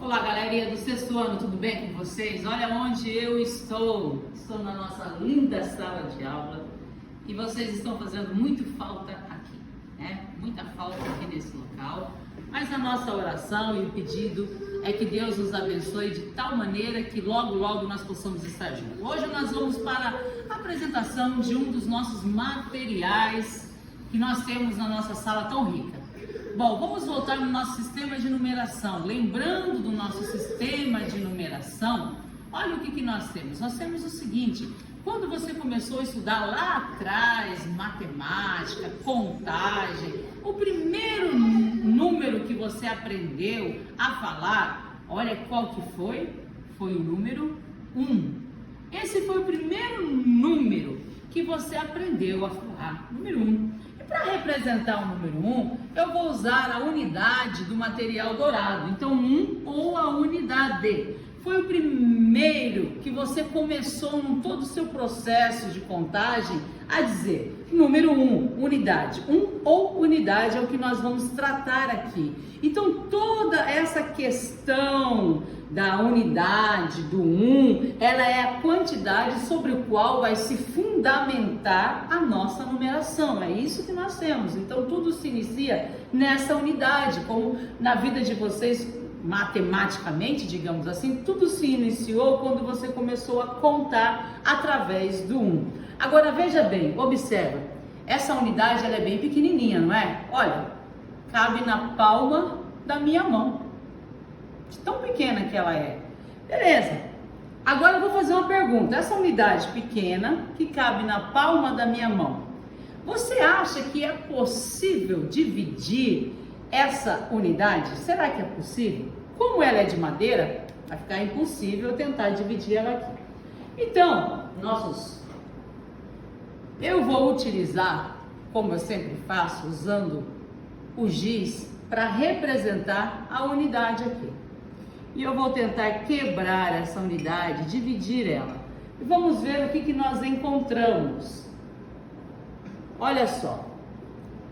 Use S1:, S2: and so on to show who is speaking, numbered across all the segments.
S1: Olá, galerinha do sexto ano, tudo bem com vocês? Olha onde eu estou. Estou na nossa linda sala de aula e vocês estão fazendo muito falta aqui, né? Muita falta aqui nesse local. Mas a nossa oração e o pedido é que Deus nos abençoe de tal maneira que logo, logo nós possamos estar juntos. Hoje nós vamos para a apresentação de um dos nossos materiais que nós temos na nossa sala tão rica. Bom, vamos voltar no nosso sistema de numeração. Lembrando do nosso sistema de numeração, olha o que nós temos. Nós temos o seguinte: quando você começou a estudar lá atrás, matemática, contagem, o primeiro número que você aprendeu a falar, olha qual que foi? Foi o número 1. Esse foi o primeiro número que você aprendeu a falar, número 1. Para representar o número 1, eu vou usar a unidade do material dourado. Então, 1 ou a unidade. Foi o primeiro que você começou em todo o seu processo de contagem a dizer número 1, unidade. 1 ou unidade é o que nós vamos tratar aqui. Então, toda essa questão da unidade, do 1, ela é a quantidade sobre o qual vai se fundamentar a nossa numeração. É isso que nós temos. Então, tudo se inicia nessa unidade, como na vida de vocês, matematicamente, digamos assim, tudo se iniciou quando você começou a contar através do 1. Agora, veja bem, observa, essa unidade ela é bem pequenininha, não é? Olha, cabe na palma da minha mão, de tão pequena que ela é. Beleza, agora eu vou fazer uma pergunta. Essa unidade pequena, que cabe na palma da minha mão, você acha que é possível dividir essa unidade? Será que é possível? Como ela é de madeira, vai ficar impossível tentar dividir ela aqui. Então, eu vou utilizar, como eu sempre faço, usando o giz para representar a unidade aqui. E eu vou tentar quebrar essa unidade, dividir ela. E vamos ver o que nós encontramos. Olha só,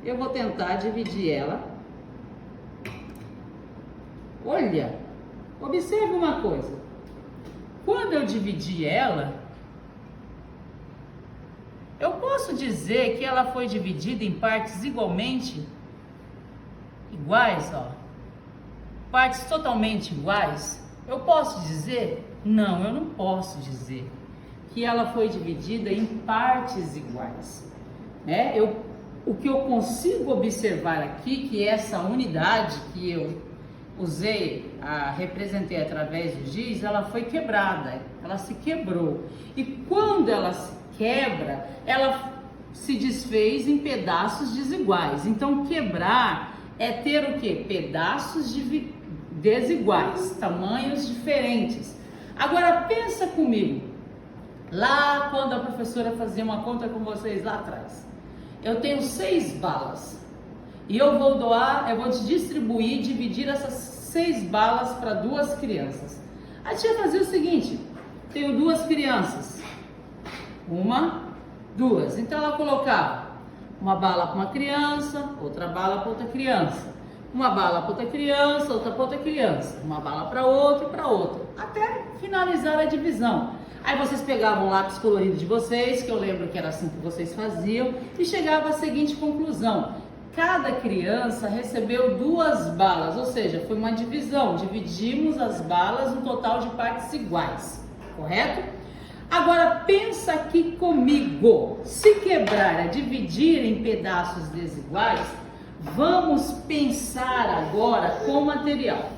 S1: eu vou tentar dividir ela. Olha, observe uma coisa. Quando eu dividi ela, eu posso dizer que ela foi dividida em partes iguais, ó. Partes totalmente iguais. Eu posso dizer? Não, eu não posso dizer que ela foi dividida em partes iguais, né? O que eu consigo observar aqui, que essa unidade que eu representei através do giz, ela foi quebrada, ela se quebrou. E quando ela se quebra, ela se desfez em pedaços desiguais. Então, quebrar é ter o quê? Pedaços desiguais, tamanhos diferentes. Agora, pensa comigo, lá quando a professora fazia uma conta com vocês lá atrás, eu tenho 6 balas. E eu vou dividir essas 6 balas para 2 crianças. A tia fazia o seguinte: tenho 2 crianças, 1, 2. Então ela colocava uma bala para uma criança, outra bala para outra criança, uma bala para outra criança, outra para outra criança, uma bala para outra e para outra, até finalizar a divisão. Aí vocês pegavam o lápis colorido de vocês, que eu lembro que era assim que vocês faziam, e chegava à seguinte conclusão: cada criança recebeu 2 balas, ou seja, foi uma divisão, dividimos as balas no total de partes iguais, correto? Agora pensa aqui comigo, se quebrar é dividir em pedaços desiguais, vamos pensar agora com o material.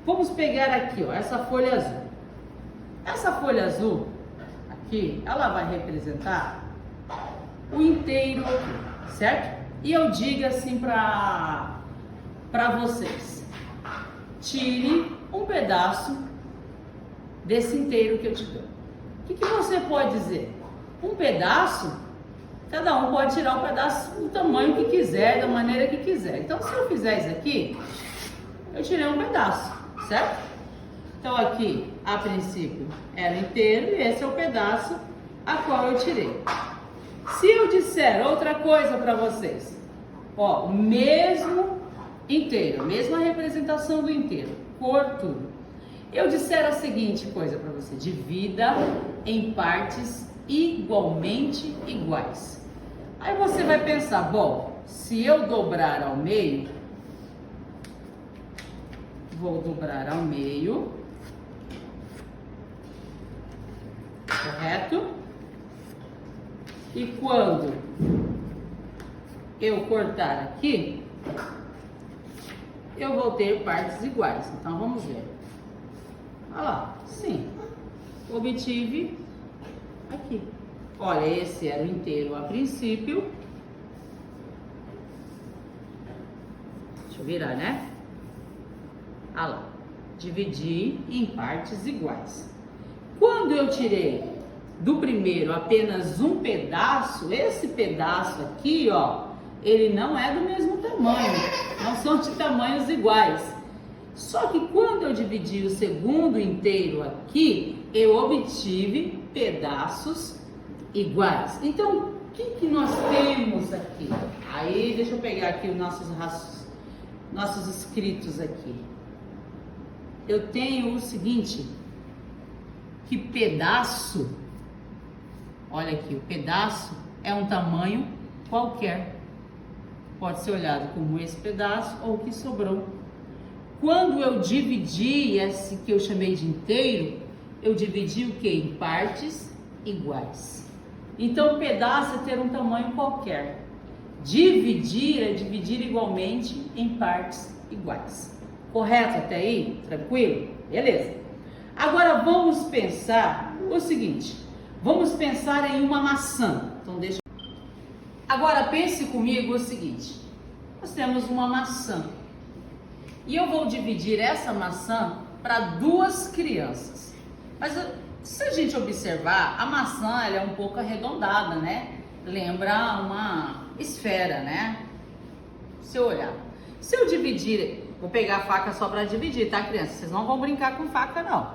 S1: Vamos pegar aqui, ó, essa folha azul. Essa folha azul aqui, ela vai representar o inteiro aqui, certo? E eu digo assim para vocês: tire um pedaço desse inteiro que eu te dou. O que você pode dizer? Um pedaço, cada um pode tirar um pedaço do tamanho que quiser, da maneira que quiser. Então, se eu fizer isso aqui, eu tirei um pedaço, certo? Então, aqui, a princípio, era inteiro e esse é o pedaço a qual eu tirei. Se eu disser outra coisa para vocês, ó, o mesmo inteiro, mesma representação do inteiro, cor, tudo. Eu disser a seguinte coisa para você: divida em partes igualmente iguais. Aí você vai pensar, bom, se eu dobrar ao meio, vou dobrar ao meio, correto? E quando eu cortar aqui, eu vou ter partes iguais. Então vamos ver. Olha lá, sim, obtive aqui. Olha, esse era o inteiro a princípio. Deixa eu virar, né? Olha lá, dividi em partes iguais. Quando eu tirei do primeiro apenas um pedaço, esse pedaço aqui, ó, ele não é do mesmo tamanho, não são de tamanhos iguais. Só que quando eu dividi o segundo inteiro aqui, eu obtive pedaços iguais. Então, o que nós temos aqui? Aí, deixa eu pegar aqui os nossos escritos aqui. Eu tenho o seguinte, que pedaço, olha aqui, o pedaço é um tamanho qualquer. Pode ser olhado como esse pedaço ou o que sobrou. Quando eu dividi esse que eu chamei de inteiro, eu dividi o que? Em partes iguais. Então, o pedaço é ter um tamanho qualquer. Dividir é dividir igualmente em partes iguais. Correto até aí? Tranquilo? Beleza. Agora vamos pensar o seguinte. Vamos pensar em uma maçã. Então deixa. Agora pense comigo o seguinte. Nós temos uma maçã. E eu vou dividir essa maçã para duas crianças. Mas se a gente observar, a maçã ela é um pouco arredondada, né? Lembra uma esfera, né? Se eu olhar. Se eu dividir, vou pegar a faca só para dividir, tá, criança? Vocês não vão brincar com faca, não.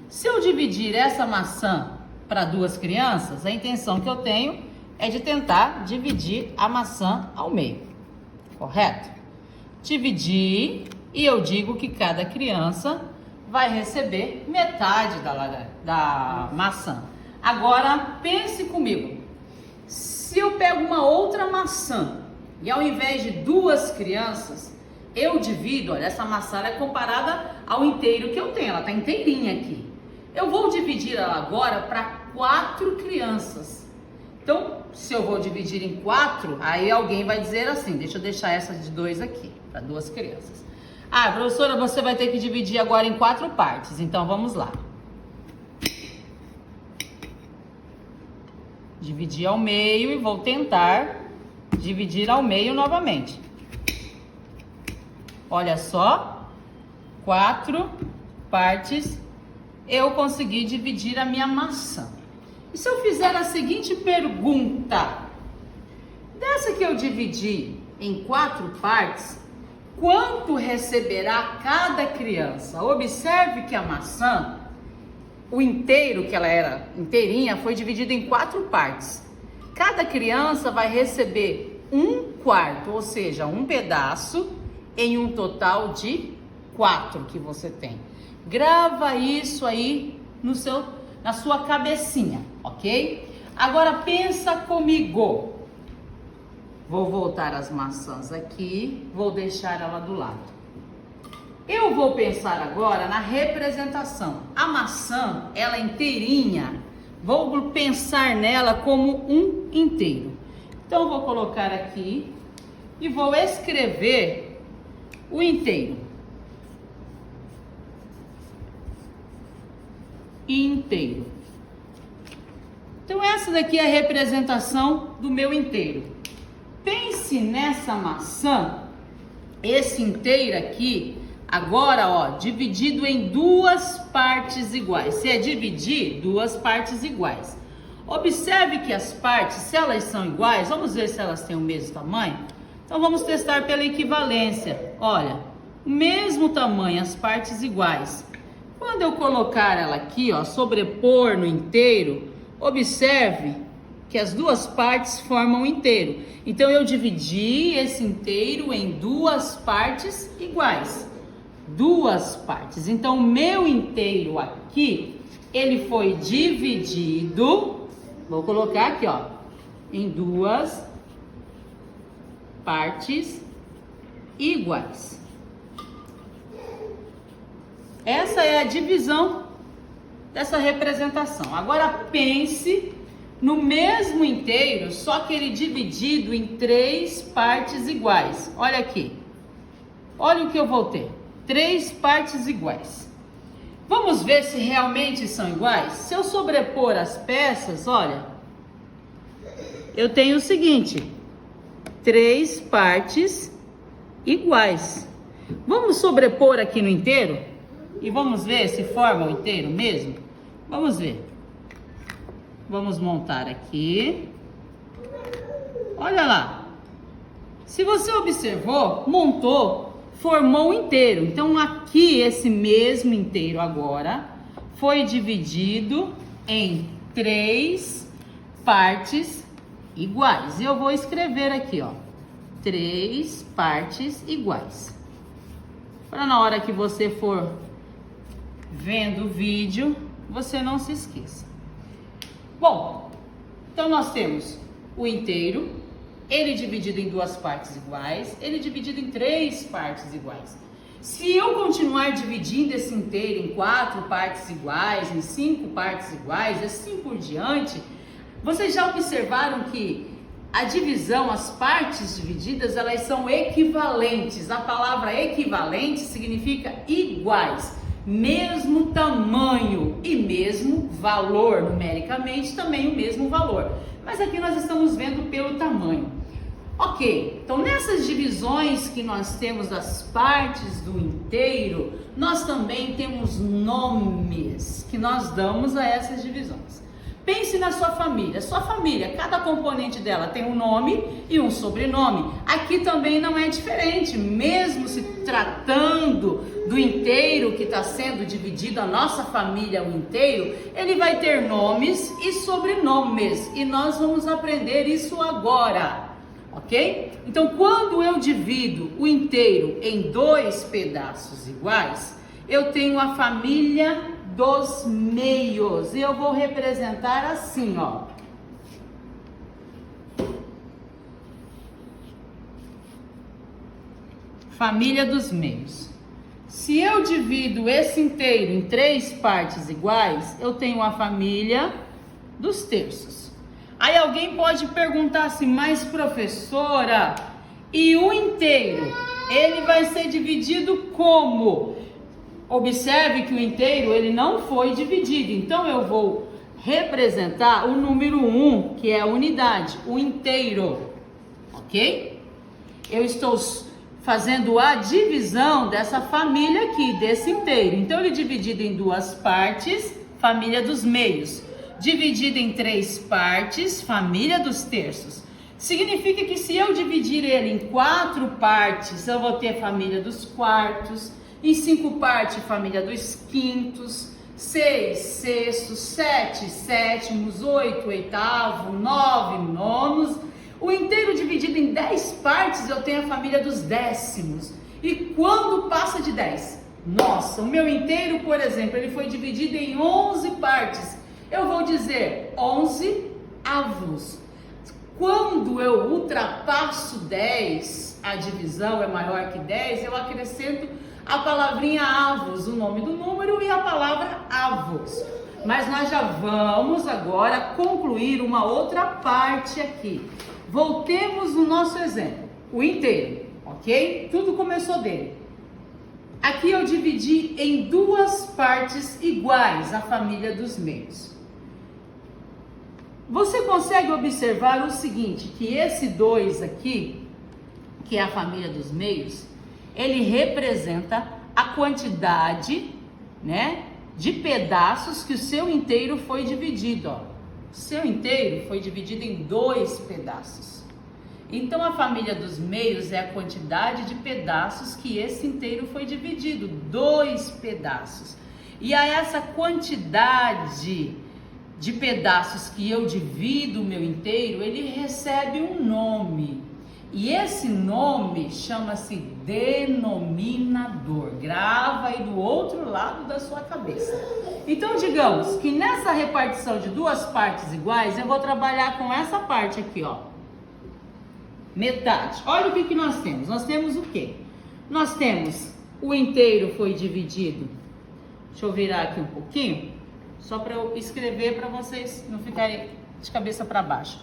S1: Se eu dividir essa maçã para duas crianças, a intenção que eu tenho é de tentar dividir a maçã ao meio. Correto? Dividir e eu digo que cada criança vai receber metade da maçã. Agora pense comigo. Se eu pego uma outra maçã e ao invés de duas crianças, eu divido, olha, essa maçã é comparada ao inteiro que eu tenho, ela está inteirinha aqui. Eu vou dividir ela agora para 4 crianças. Então, se eu vou dividir em 4, aí alguém vai dizer assim, deixa eu deixar essa de 2 aqui, para 2 crianças. Ah, professora, você vai ter que dividir agora em 4 partes, então vamos lá. Dividir ao meio e vou tentar dividir ao meio novamente. Olha só, 4 partes, eu consegui dividir a minha maçã. E se eu fizer a seguinte pergunta? Dessa que eu dividi em 4 partes, quanto receberá cada criança? Observe que a maçã, o inteiro, que ela era inteirinha, foi dividido em 4 partes. Cada criança vai receber 1/4, ou seja, um pedaço em um total de 4 que você tem. Grava isso aí na sua cabecinha, ok? Agora pensa comigo. Vou voltar as maçãs aqui, vou deixar ela do lado. Eu vou pensar agora na representação. A maçã, ela inteirinha, vou pensar nela como um inteiro. Então, eu vou colocar aqui e vou escrever o inteiro. Inteiro. Então, essa daqui é a representação do meu inteiro. Pense nessa maçã, esse inteiro aqui, agora, ó, dividido em 2 partes iguais. Se é dividir, 2 partes iguais. Observe que as partes, se elas são iguais, vamos ver se elas têm o mesmo tamanho. Então, vamos testar pela equivalência. Olha, o mesmo tamanho, as partes iguais. Quando eu colocar ela aqui, ó, sobrepor no inteiro, observe que as 2 partes formam o inteiro. Então, eu dividi esse inteiro em 2 partes iguais. duas partes. Então, o meu inteiro aqui, ele foi dividido, vou colocar aqui, ó, em duas partes iguais. Essa é a divisão dessa representação. Agora pense no mesmo inteiro, só que ele dividido em três partes iguais. Olha aqui. Olha o que eu vou ter. Três partes iguais. Vamos ver se realmente são iguais? Se eu sobrepor as peças, olha, eu tenho o seguinte: três partes iguais. Vamos sobrepor aqui no inteiro? E vamos ver se forma o inteiro mesmo? Vamos ver. Vamos montar aqui. Olha lá. Se você observou, montou, formou um inteiro. Então aqui esse mesmo inteiro agora foi dividido em três partes iguais. Eu vou escrever aqui, ó, três partes iguais. Para na hora que você for vendo o vídeo, você não se esqueça. Bom, então nós temos o inteiro, ele dividido em duas partes iguais, ele dividido em três partes iguais. Se eu continuar dividindo esse inteiro em quatro partes iguais, em cinco partes iguais, assim por diante, vocês já observaram que a divisão, as partes divididas, elas são equivalentes. A palavra equivalente significa iguais, mesmo tamanho e mesmo valor, numericamente também o mesmo valor. Mas aqui nós estamos vendo pelo tamanho. Ok, então nessas divisões que nós temos das partes do inteiro, nós também temos nomes que nós damos a essas divisões. Pense na sua família. Sua família, cada componente dela tem um nome e um sobrenome. Aqui também não é diferente, mesmo se tratando do inteiro que está sendo dividido, a nossa família, o inteiro, ele vai ter nomes e sobrenomes. E nós vamos aprender isso agora, ok? Então, quando eu divido o inteiro em dois pedaços iguais, eu tenho a família dos meios. E eu vou representar assim, ó. Família dos meios. Se eu divido esse inteiro em três partes iguais, eu tenho a família dos terços. Aí alguém pode perguntar assim, mas professora, e o inteiro, ele vai ser dividido como? Observe que o inteiro, ele não foi dividido, então eu vou representar o número 1, que é a unidade, o inteiro, ok? Eu estou fazendo a divisão dessa família aqui, desse inteiro. Então, ele é dividido em duas partes, família dos meios. Dividido em três partes, família dos terços. Significa que se eu dividir ele em quatro partes, eu vou ter família dos quartos. Em cinco partes, família dos quintos, 6 sextos, 7 sétimos, 8 oitavos, 9 nonos. O inteiro dividido em 10 partes, eu tenho a família dos décimos. E quando passa de 10? Nossa, o meu inteiro, por exemplo, ele foi dividido em 11 partes. Eu vou dizer 11 avos. Quando eu ultrapasso 10, a divisão é maior que 10, eu acrescento a palavrinha avos, o nome do número e a palavra avos. Mas nós já vamos agora concluir uma outra parte aqui. Voltemos no nosso exemplo, o inteiro, ok? Tudo começou dele. Aqui eu dividi em duas partes iguais a família dos meios. Você consegue observar o seguinte, que esse 2 aqui, que é a família dos meios, ele representa a quantidade, né, de pedaços que o seu inteiro foi dividido, ó. O seu inteiro foi dividido em 2 pedaços. Então, a família dos meios é a quantidade de pedaços que esse inteiro foi dividido, 2 pedaços. E a essa quantidade de pedaços que eu divido o meu inteiro, ele recebe um nome. E esse nome chama-se denominador. Grava aí do outro lado da sua cabeça. Então, digamos que nessa repartição de duas partes iguais, eu vou trabalhar com essa parte aqui, ó. Metade. Olha o que nós temos. Nós temos o quê? Nós temos o inteiro foi dividido. Deixa eu virar aqui um pouquinho, só para eu escrever para vocês não ficarem de cabeça para baixo.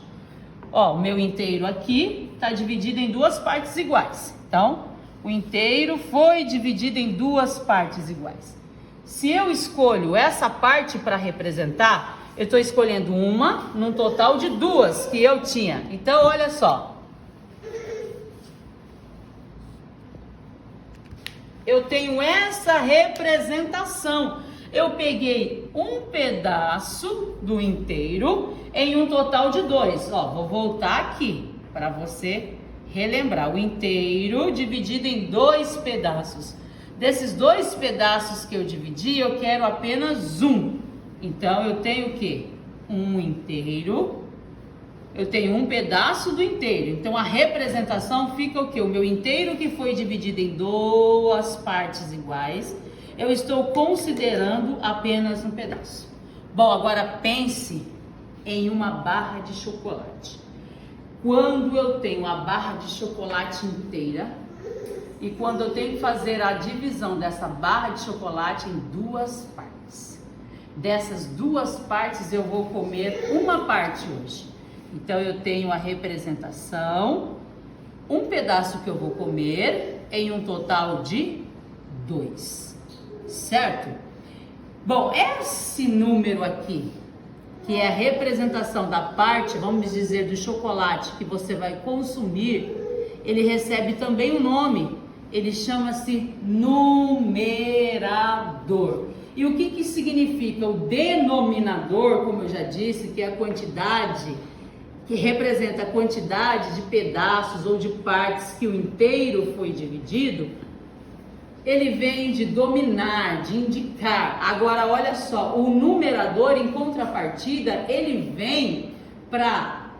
S1: Ó, o meu inteiro aqui está dividido em duas partes iguais. Então, o inteiro foi dividido em duas partes iguais. Se eu escolho essa parte para representar, eu estou escolhendo uma num total de duas que eu tinha. Então, olha só. Eu tenho essa representação. Eu peguei um pedaço do inteiro em um total de dois. Ó, vou voltar aqui para você relembrar. O inteiro dividido em dois pedaços. Desses dois pedaços que eu dividi, eu quero apenas um. Então, eu tenho o quê? Um inteiro. Eu tenho um pedaço do inteiro. Então, a representação fica o quê? O meu inteiro que foi dividido em duas partes iguais. Eu estou considerando apenas um pedaço. Bom, agora pense em uma barra de chocolate. Quando eu tenho a barra de chocolate inteira e quando eu tenho que fazer a divisão dessa barra de chocolate em duas partes. Dessas duas partes eu vou comer uma parte hoje. Então eu tenho a representação, um pedaço que eu vou comer em um total de 2, certo? Bom, esse número aqui, que é a representação da parte, vamos dizer, do chocolate que você vai consumir, ele recebe também um nome, ele chama-se numerador. E o que significa? O denominador, como eu já disse, que é a quantidade, que representa a quantidade de pedaços ou de partes que o inteiro foi dividido, ele vem de dominar, de indicar. Agora, olha só, o numerador, em contrapartida, ele vem para,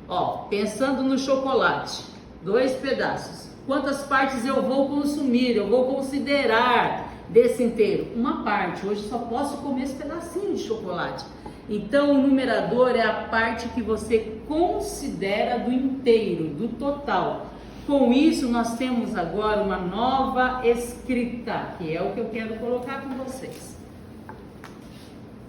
S1: ó, pensando no chocolate, 2 pedaços. Quantas partes eu vou consumir, eu vou considerar desse inteiro? Uma parte. Hoje só posso comer esse pedacinho de chocolate. Então, o numerador é a parte que você considera do inteiro, do total. Com isso, nós temos agora uma nova escrita, que é o que eu quero colocar com vocês.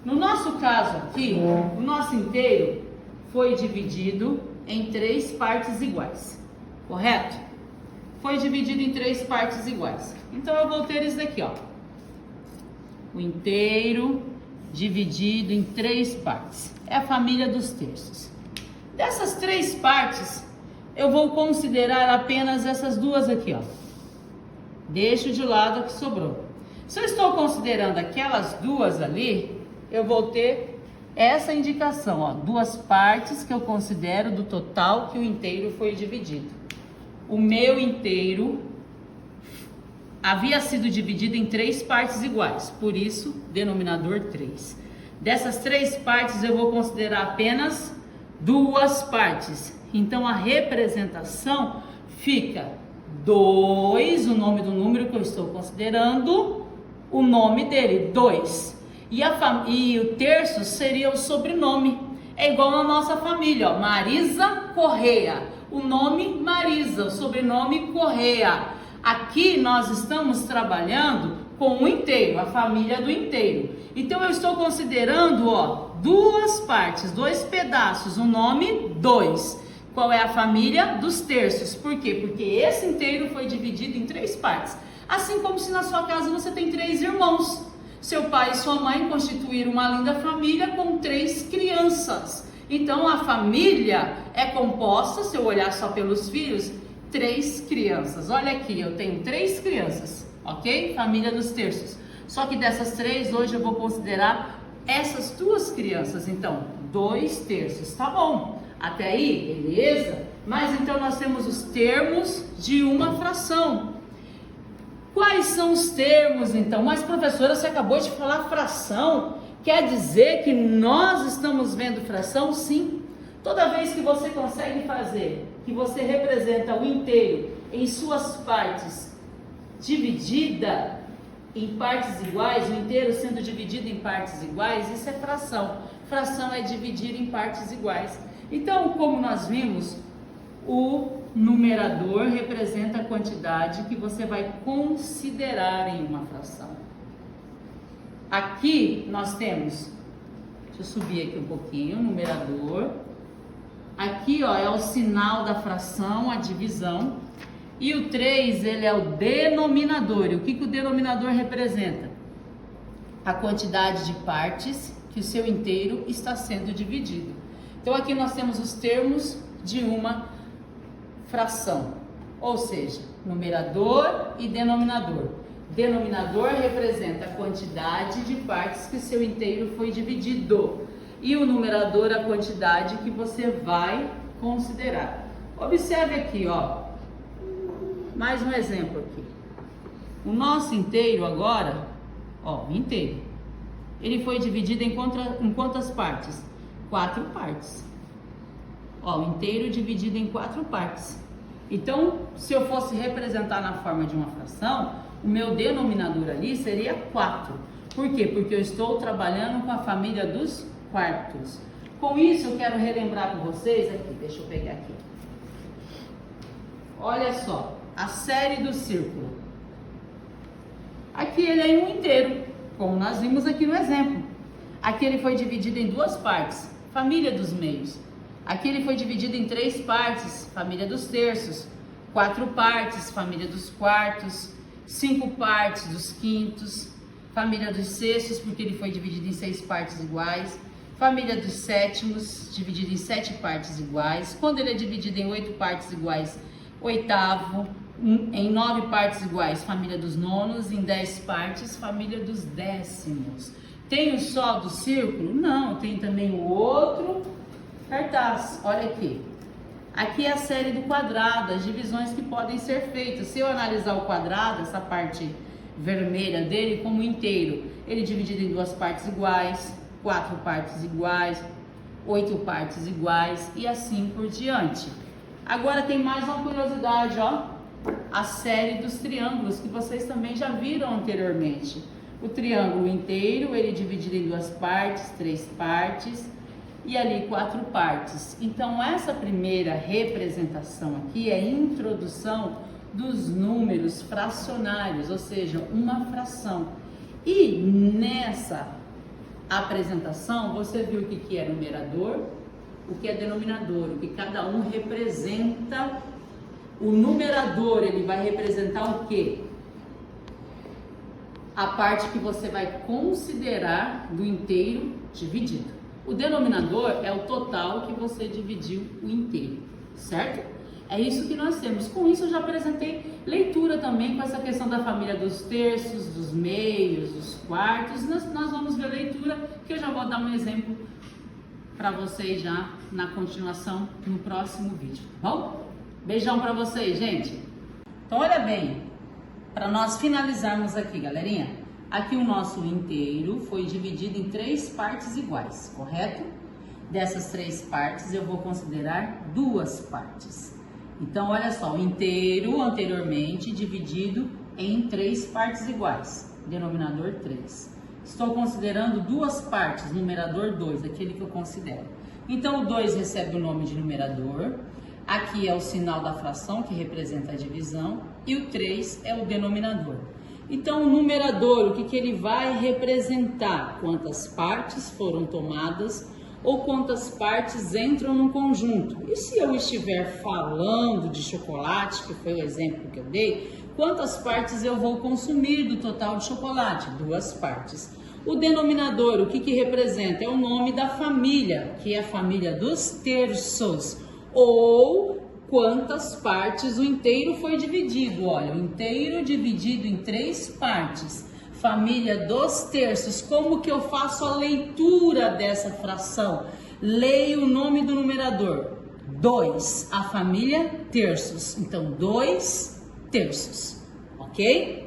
S1: No nosso caso aqui, o nosso inteiro foi dividido em 3 partes iguais, correto? Foi dividido em 3 partes iguais. Então, eu vou ter isso daqui, ó. O inteiro dividido em 3 partes. É a família dos terços. Dessas 3 partes, eu vou considerar apenas essas duas aqui, ó. Deixo de lado a que sobrou. Se eu estou considerando aquelas duas ali, eu vou ter essa indicação, ó. 2 partes que eu considero do total que o inteiro foi dividido. O meu inteiro havia sido dividido em 3 partes iguais, por isso, denominador 3. Dessas 3 partes, eu vou considerar apenas 2 partes. Então, a representação fica 2, o nome do número que eu estou considerando, o nome dele, 2. E o terço seria o sobrenome. É igual na nossa família, ó, Marisa Correia. O nome Marisa, o sobrenome Correia. Aqui nós estamos trabalhando com o inteiro, a família do inteiro. Então eu estou considerando, ó, 2 partes, 2 pedaços, o nome 2. Qual é a família? Dos terços. Por quê? Porque esse inteiro foi dividido em 3 partes. Assim como se na sua casa você tem 3 irmãos. Seu pai e sua mãe constituíram uma linda família com 3 crianças. Então a família é composta, se eu olhar só pelos filhos, 3 crianças. Olha aqui, eu tenho 3 crianças, ok? Família dos terços. Só que dessas 3, hoje eu vou considerar essas 2 crianças. Então, 2 terços, tá bom? Até aí, beleza? Mas então nós temos os termos de uma fração. Quais são os termos então? Mas professora, você acabou de falar fração. Quer dizer que nós estamos vendo fração? Sim. Toda vez que você consegue fazer que você representa o inteiro em suas partes dividida em partes iguais, o inteiro sendo dividido em partes iguais, isso é fração. Fração é dividir em partes iguais. Então, como nós vimos, o numerador representa a quantidade que você vai considerar em uma fração. Aqui nós temos, deixa eu subir aqui um pouquinho, o numerador. Aqui, ó, é o sinal da fração, a divisão. E o 3, ele é o denominador. E o que o denominador representa? A quantidade de partes que o seu inteiro está sendo dividido. Então, aqui nós temos os termos de uma fração. Ou seja, numerador e denominador. Denominador representa a quantidade de partes que o seu inteiro foi dividido. E o numerador, a quantidade que você vai considerar. Observe aqui, ó. Mais um exemplo aqui. O nosso inteiro agora, ó, inteiro. Ele foi dividido em quantas partes? 4 partes. Ó, o inteiro dividido em 4 partes. Então, se eu fosse representar na forma de uma fração, o meu denominador ali seria 4. Por quê? Porque eu estou trabalhando com a família dos quartos. Com isso, eu quero relembrar com vocês aqui, deixa eu pegar aqui. Olha só, a série do círculo. Aqui ele é em um inteiro, como nós vimos aqui no exemplo. Aqui ele foi dividido em 2 partes, família dos meios. Aqui ele foi dividido em 3 partes, família dos terços. 4 partes, família dos quartos. 5 partes dos quintos, família dos sextos, porque ele foi dividido em 6 partes iguais. Família dos sétimos, dividido em 7 partes iguais. Quando ele é dividido em 8 partes iguais, oitavo. Em 9 partes iguais, família dos nonos. Em 10 partes, família dos décimos. Tem o só do círculo? Não, tem também o outro cartaz. Olha aqui. Aqui é a série do quadrado, as divisões que podem ser feitas. Se eu analisar o quadrado, essa parte vermelha dele como inteiro, ele é dividido em 2 partes iguais, 4 partes iguais, 8 partes iguais e assim por diante. Agora tem mais uma curiosidade, ó. A série dos triângulos, que vocês também já viram anteriormente. O triângulo inteiro, ele é dividido em 2 partes, 3 partes e ali 4 partes. Então, essa primeira representação aqui é a introdução dos números fracionários, ou seja, uma fração. E nessa apresentação, você viu o que é numerador, o que é denominador, o que cada um representa. O numerador, ele vai representar o quê? A parte que você vai considerar do inteiro dividido. O denominador é o total que você dividiu o inteiro, certo? É isso que nós temos. Com isso eu já apresentei leitura também com essa questão da família dos terços, dos meios, dos quartos. Nós vamos ver leitura, que eu já vou dar um exemplo para vocês já na continuação no próximo vídeo, tá bom? Beijão para vocês, gente! Então olha bem, para nós finalizarmos aqui, galerinha. Aqui o nosso inteiro foi dividido em 3 partes iguais, correto? Dessas 3 partes eu vou considerar 2 partes. Então, olha só, o inteiro anteriormente dividido em 3 partes iguais, denominador 3. Estou considerando 2 partes, numerador 2, aquele que eu considero. Então, o 2 recebe o nome de numerador, aqui é o sinal da fração que representa a divisão e o 3 é o denominador. Então, o numerador, o que ele vai representar? Quantas partes foram tomadas ou quantas partes entram no conjunto. E se eu estiver falando de chocolate, que foi o exemplo que eu dei, quantas partes eu vou consumir do total de chocolate? 2 partes. O denominador, o que representa? É o nome da família, que é a família dos terços, ou quantas partes o inteiro foi dividido. Olha, o inteiro dividido em 3 partes, família dos terços. Como que eu faço a leitura dessa fração? Leio o nome do numerador, 2, a família terços. Então, 2 terços, ok?